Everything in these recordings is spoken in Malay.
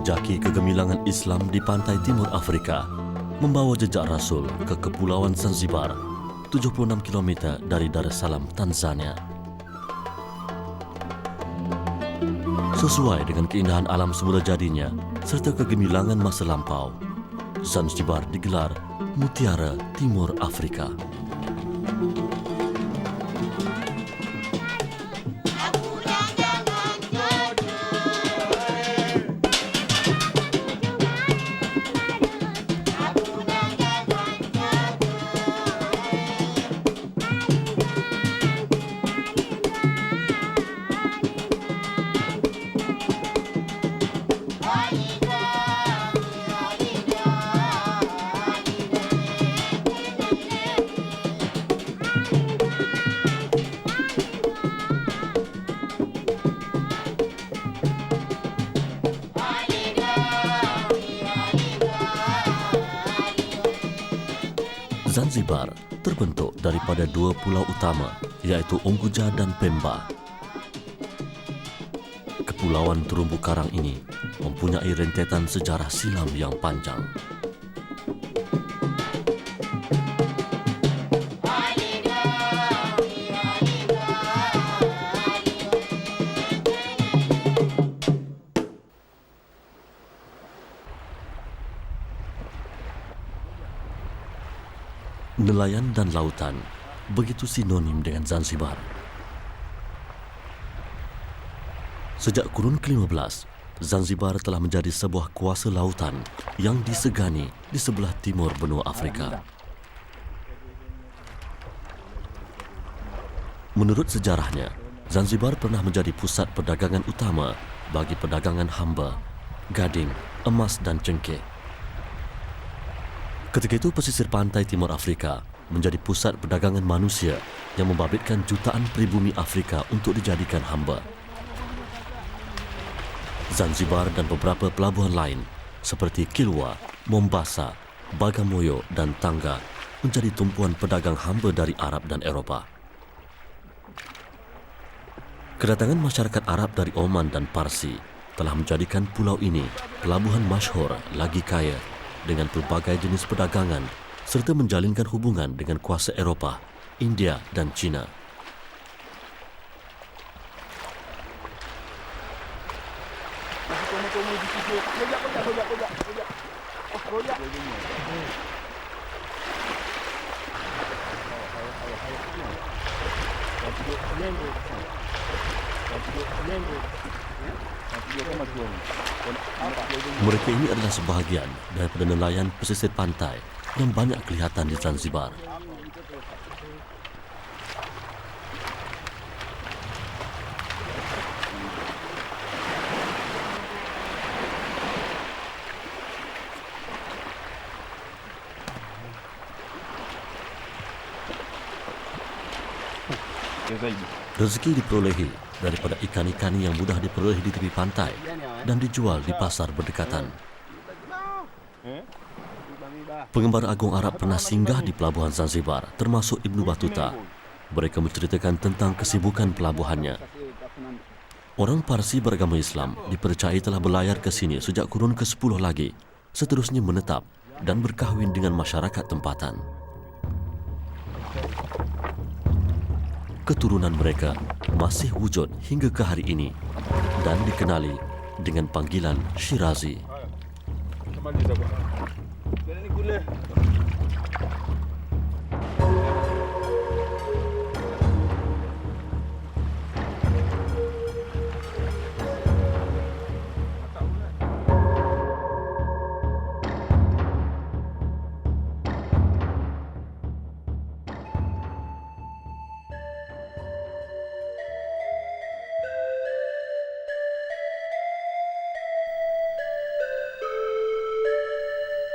Menjejaki kegemilangan Islam di pantai timur Afrika, membawa jejak Rasul ke Kepulauan Zanzibar, 76 km dari Dar es Salaam, Tanzania. Sesuai dengan keindahan alam semula jadinya serta kegemilangan masa lampau, Zanzibar digelar Mutiara Timur Afrika. Zanzibar terbentuk daripada dua pulau utama, iaitu Unguja dan Pemba. Kepulauan terumbu karang ini mempunyai rentetan sejarah silam yang panjang. Nelayan dan lautan begitu sinonim dengan Zanzibar. Sejak kurun ke-15, Zanzibar telah menjadi sebuah kuasa lautan yang disegani di sebelah timur benua Afrika. Menurut sejarahnya, Zanzibar pernah menjadi pusat perdagangan utama bagi perdagangan hamba, gading, emas dan cengkeh. Ketika itu, pesisir pantai timur Afrika menjadi pusat perdagangan manusia yang membabitkan jutaan pribumi Afrika untuk dijadikan hamba. Zanzibar dan beberapa pelabuhan lain seperti Kilwa, Mombasa, Bagamoyo dan Tanga menjadi tumpuan pedagang hamba dari Arab dan Eropah. Kedatangan masyarakat Arab dari Oman dan Parsi telah menjadikan pulau ini pelabuhan masyhur lagi kaya dengan pelbagai jenis perdagangan serta menjalinkan hubungan dengan kuasa Eropah, India dan China. Mereka ini adalah sebahagian daripada nelayan pesisir pantai yang banyak kelihatan di Zanzibar. Rezeki diperolehi daripada ikan-ikan yang mudah diperoleh di tepi pantai dan dijual di pasar berdekatan. Pengembara agung Arab pernah singgah di pelabuhan Zanzibar, termasuk Ibnu Battuta. Mereka menceritakan tentang kesibukan pelabuhannya. Orang Parsi beragama Islam dipercayai telah berlayar ke sini sejak kurun ke-10 lagi, seterusnya menetap dan berkahwin dengan masyarakat tempatan. Keturunan mereka masih wujud hingga ke hari ini dan dikenali dengan panggilan Shirazi.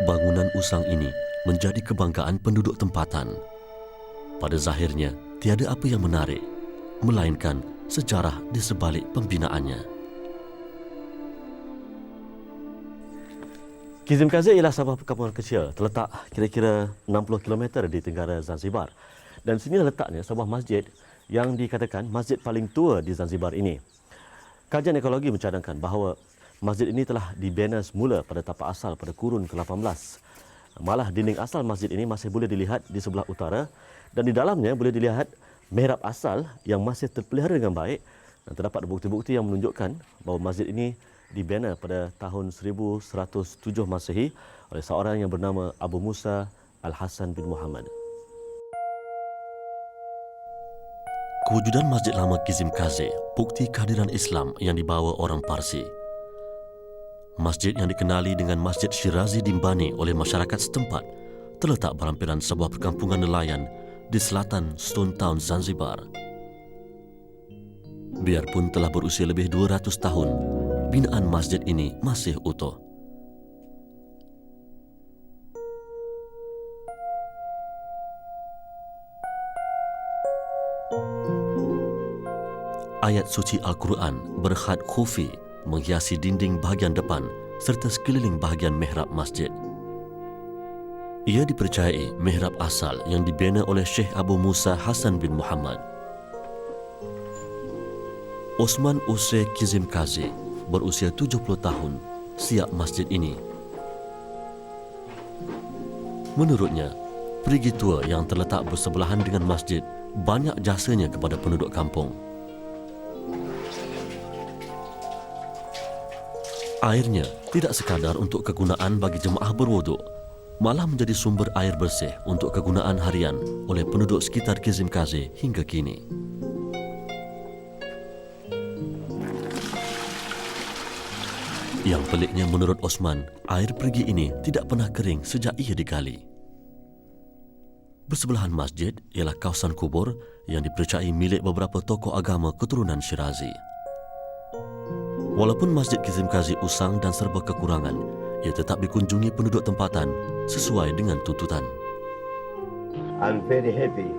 Bangunan usang ini menjadi kebanggaan penduduk tempatan. Pada zahirnya, tiada apa yang menarik, melainkan sejarah di sebalik pembinaannya. Kizim Kazir ialah sebuah perkampungan kecil terletak kira-kira 60 km di tenggara Zanzibar. Dan sini letaknya sebuah masjid yang dikatakan masjid paling tua di Zanzibar ini. Kajian ekologi mencadangkan bahawa Masjid ini telah dibina semula pada tapak asal pada kurun ke-18. Malah dinding asal masjid ini masih boleh dilihat di sebelah utara dan di dalamnya boleh dilihat mihrab asal yang masih terpelihara dengan baik dan terdapat bukti-bukti yang menunjukkan bahawa masjid ini dibina pada tahun 1107 Masehi oleh seorang yang bernama Abu Musa Al-Hasan bin Muhammad. Kewujudan Masjid Lama Kizim Kazi bukti kehadiran Islam yang dibawa orang Parsi. Masjid yang dikenali dengan Masjid Shirazi Dimbani oleh masyarakat setempat terletak berhampiran sebuah perkampungan nelayan di selatan Stone Town, Zanzibar. Biarpun telah berusia lebih 200 tahun, binaan masjid ini masih utuh. Ayat suci Al-Quran berkhad khufi menghiasi dinding bahagian depan serta sekeliling bahagian mihrab masjid. Ia dipercayai mihrab asal yang dibina oleh Syekh Abu Musa Hasan bin Muhammad. Osman Use Kizim Kazi berusia 70 tahun siap masjid ini. Menurutnya, perigi tua yang terletak bersebelahan dengan masjid banyak jasanya kepada penduduk kampung. Airnya tidak sekadar untuk kegunaan bagi jemaah berwuduk, malah menjadi sumber air bersih untuk kegunaan harian oleh penduduk sekitar Kizim Kazi hingga kini. Yang peliknya menurut Osman, air perigi ini tidak pernah kering sejak ia digali. Bersebelahan masjid ialah kawasan kubur yang dipercayai milik beberapa tokoh agama keturunan Shirazi. Walaupun Masjid Kizim Kazi usang dan serba kekurangan, ia tetap dikunjungi penduduk tempatan sesuai dengan tuntutan. I'm very happy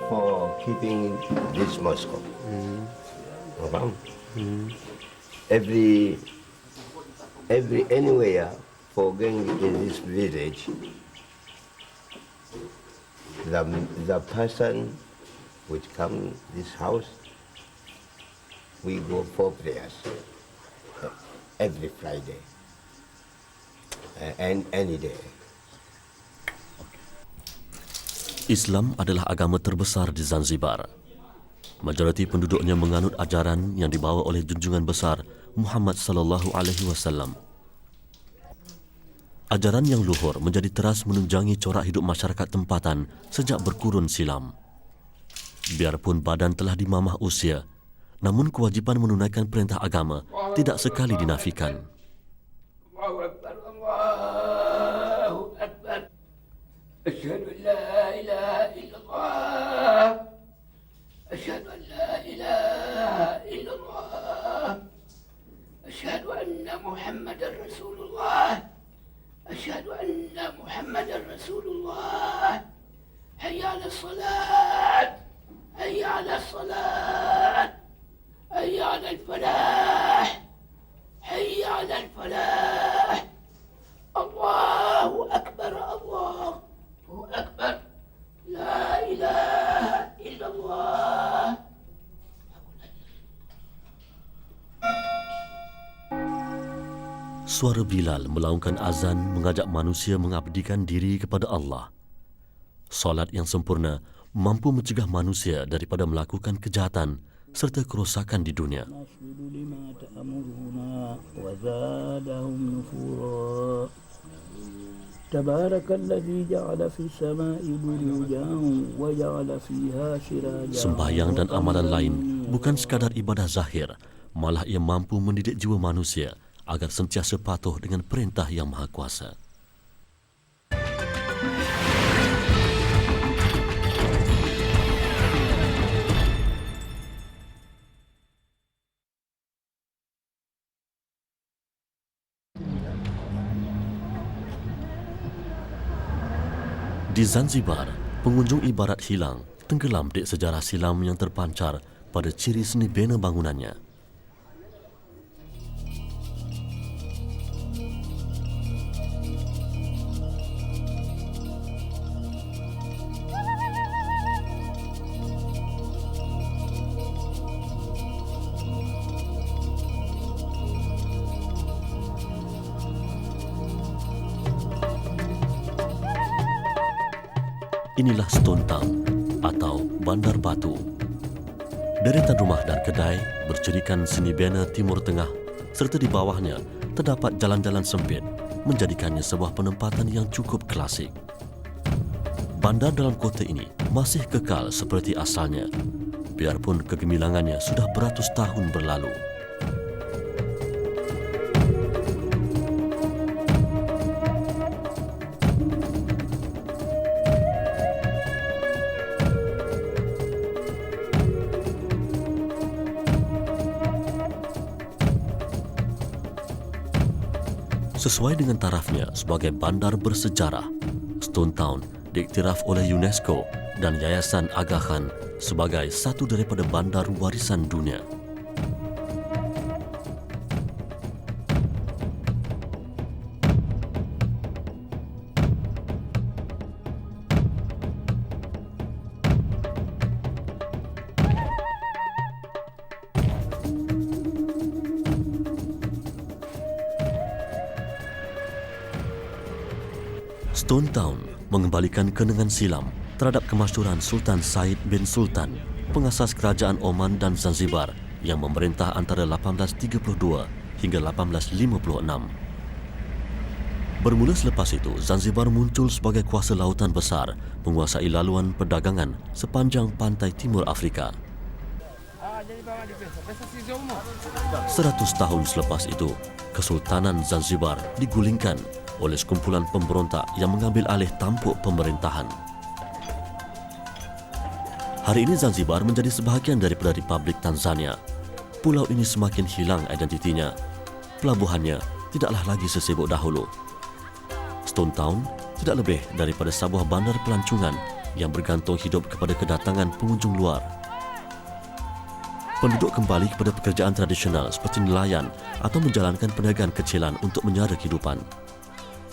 for keeping this mosque. Every anywhere for going in this village, the person which come this house, we go for prayers every Friday and any day. Islam adalah agama terbesar di Zanzibar. Majoriti penduduknya menganut ajaran yang dibawa oleh junjungan besar Muhammad sallallahu alaihi wasallam. Ajaran yang luhur menjadi teras menunjangi corak hidup masyarakat tempatan sejak berkurun silam. Biarpun badan telah dimamah usia, namun kewajipan menunaikan perintah agama tidak sekali dinafikan. Allahu Akbar, Allahu Akbar. Asyhadu an la ilaha illallah. Asyhadu an la ilaha illallah. Asyhadu anna Muhammadar Rasulullah. Asyhadu anna Muhammadar Rasulullah. Hayya 'alas salat. Hayya 'alas salat. Hayya 'alal falah. Hayya 'alal falah. Allahu Akbar, Allahu Akbar. La ilaha illallah. Suara Bilal melaungkan azan mengajak manusia mengabdikan diri kepada Allah. Solat yang sempurna mampu mencegah manusia daripada melakukan kejahatan serta kerosakan di dunia. Sembahyang dan amalan lain bukan sekadar ibadah zahir, malah ia mampu mendidik jiwa manusia agar sentiasa patuh dengan perintah Yang Maha Kuasa. Di Zanzibar, pengunjung ibarat hilang, tenggelam di sejarah silam yang terpancar pada ciri seni bina bangunannya. Inilah Stone Town atau Bandar Batu. Deretan rumah dan kedai bercirikan seni bena Timur Tengah serta di bawahnya terdapat jalan-jalan sempit menjadikannya sebuah penempatan yang cukup klasik. Bandar dalam kota ini masih kekal seperti asalnya, biarpun kegemilangannya sudah beratus tahun berlalu. Sesuai dengan tarafnya sebagai bandar bersejarah, Stone Town diiktiraf oleh UNESCO dan Yayasan Aga Khan sebagai satu daripada bandar warisan dunia. Stone Town mengembalikan kenangan silam terhadap kemasyhuran Sultan Said bin Sultan, pengasas kerajaan Oman dan Zanzibar yang memerintah antara 1832 hingga 1856. Bermula selepas itu, Zanzibar muncul sebagai kuasa lautan besar menguasai laluan perdagangan sepanjang pantai timur Afrika. 100 tahun selepas itu, Kesultanan Zanzibar digulingkan oleh sekumpulan pemberontak yang mengambil alih tampuk pemerintahan. Hari ini Zanzibar menjadi sebahagian daripada Republik Tanzania. Pulau ini semakin hilang identitinya. Pelabuhannya tidaklah lagi sesibuk dahulu. Stone Town tidak lebih daripada sebuah bandar pelancongan yang bergantung hidup kepada kedatangan pengunjung luar. Penduduk kembali kepada pekerjaan tradisional seperti nelayan atau menjalankan perniagaan kecilan untuk menyara kehidupan.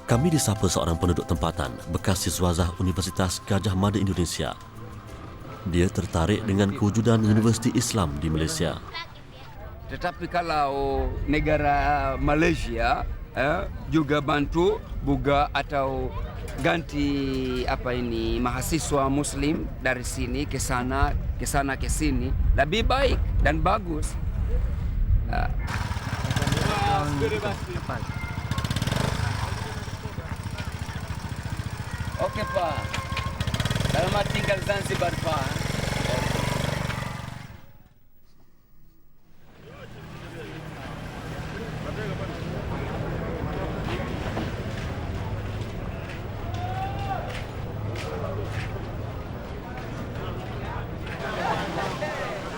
Kami disapa seorang penduduk tempatan, bekas siswazah Universitas Gajah Mada Indonesia. Dia tertarik dengan kewujudan Universiti Islam di Malaysia. Tetapi kalau negara Malaysia juga bantu buka atau ganti mahasiswa Muslim dari sini ke sana ke sini lebih baik dan bagus. Oke Pak, selamat tinggal Zanzibar Pak.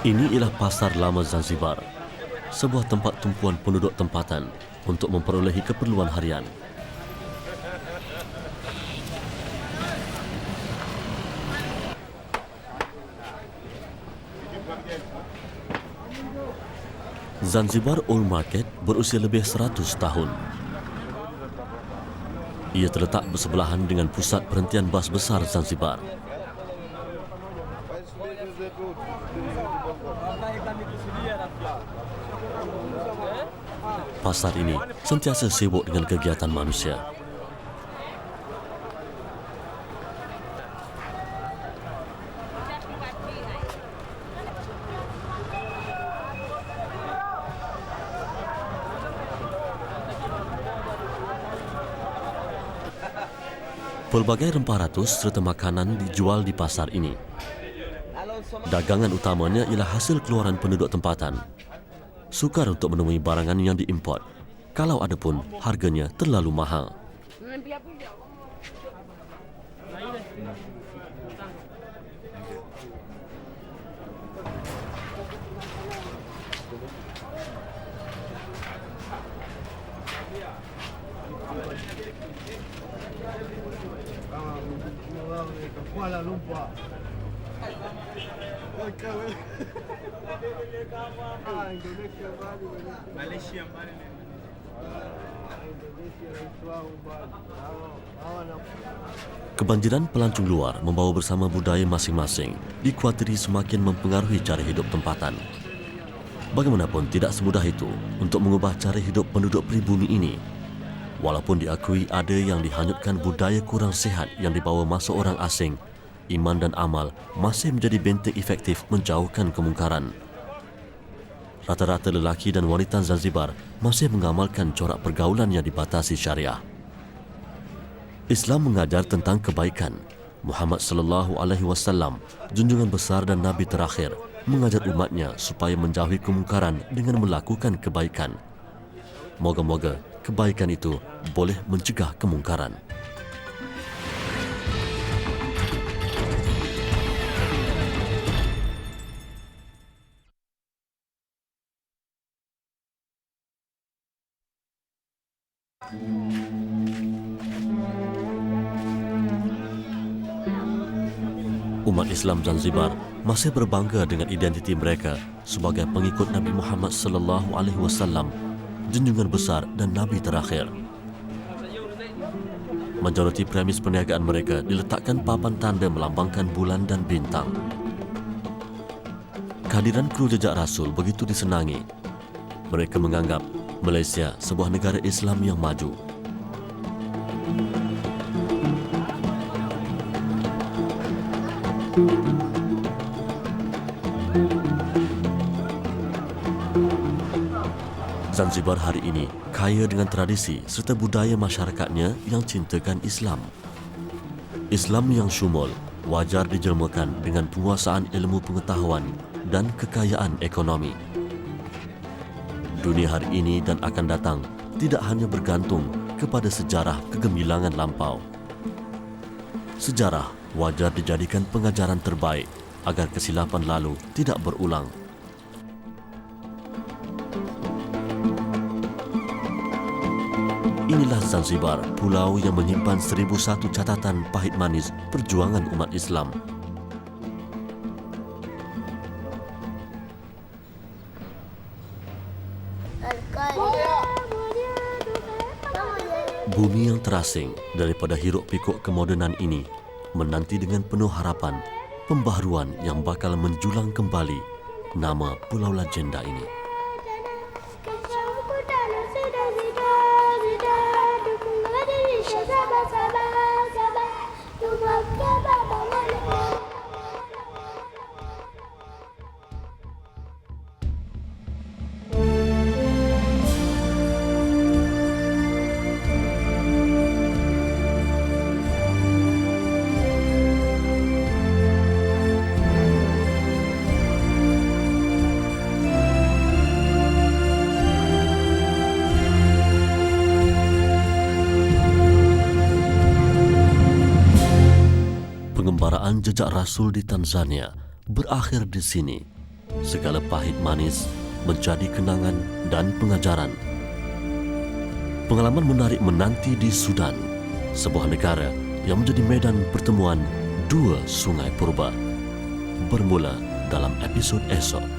Ini ialah Pasar Lama Zanzibar, sebuah tempat tumpuan penduduk tempatan untuk memperolehi keperluan harian. Zanzibar Old Market berusia lebih 100 tahun. Ia terletak bersebelahan dengan pusat perhentian bas besar Zanzibar. Pasar ini sentiasa sibuk dengan kegiatan manusia. Pelbagai rempah ratus serta makanan dijual di pasar ini. Dagangan utamanya ialah hasil keluaran penduduk tempatan. Sukar untuk menemui barangan yang diimport. Kalau ada pun, harganya terlalu mahal. Kuala Lumpur. Malaysia Kebanjiran pelancong luar membawa bersama budaya masing-masing dikuatiri semakin mempengaruhi cara hidup tempatan. Bagaimanapun tidak semudah itu untuk mengubah cara hidup penduduk pribumi ini. Walaupun diakui ada yang dihanyutkan budaya kurang sihat yang dibawa masa orang asing, iman dan amal masih menjadi benteng efektif menjauhkan kemungkaran. Rata-rata lelaki dan wanita Zanzibar masih mengamalkan corak pergaulan yang dibatasi syariah. Islam mengajar tentang kebaikan. Muhammad sallallahu alaihi wasallam, junjungan besar dan nabi terakhir, mengajar umatnya supaya menjauhi kemungkaran dengan melakukan kebaikan. Moga-moga kebaikan itu boleh mencegah kemungkaran. Umat Islam Zanzibar masih berbangga dengan identiti mereka sebagai pengikut Nabi Muhammad sallallahu alaihi wasallam, junjungan besar dan nabi terakhir. Majoriti premis perniagaan mereka diletakkan papan tanda melambangkan bulan dan bintang. Kehadiran kru jejak Rasul begitu disenangi. Mereka menganggap Malaysia sebuah negara Islam yang maju. Zanzibar hari ini kaya dengan tradisi serta budaya masyarakatnya yang cintakan Islam. Islam yang syumul wajar dijelmakan dengan penguasaan ilmu pengetahuan dan kekayaan ekonomi. Dunia hari ini dan akan datang tidak hanya bergantung kepada sejarah kegemilangan lampau. Sejarah wajar dijadikan pengajaran terbaik agar kesilapan lalu tidak berulang. Inilah Zanzibar, pulau yang menyimpan 1001 catatan pahit manis perjuangan umat Islam. Bumi yang terasing daripada hiruk pikuk kemodenan ini menanti dengan penuh harapan pembaharuan yang bakal menjulang kembali nama Pulau Legenda ini. Pengembaraan jejak Rasul di Tanzania berakhir di sini. Segala pahit manis menjadi kenangan dan pengajaran. Pengalaman menarik menanti di Sudan, sebuah negara yang menjadi medan pertemuan dua sungai purba. Bermula dalam episod esok.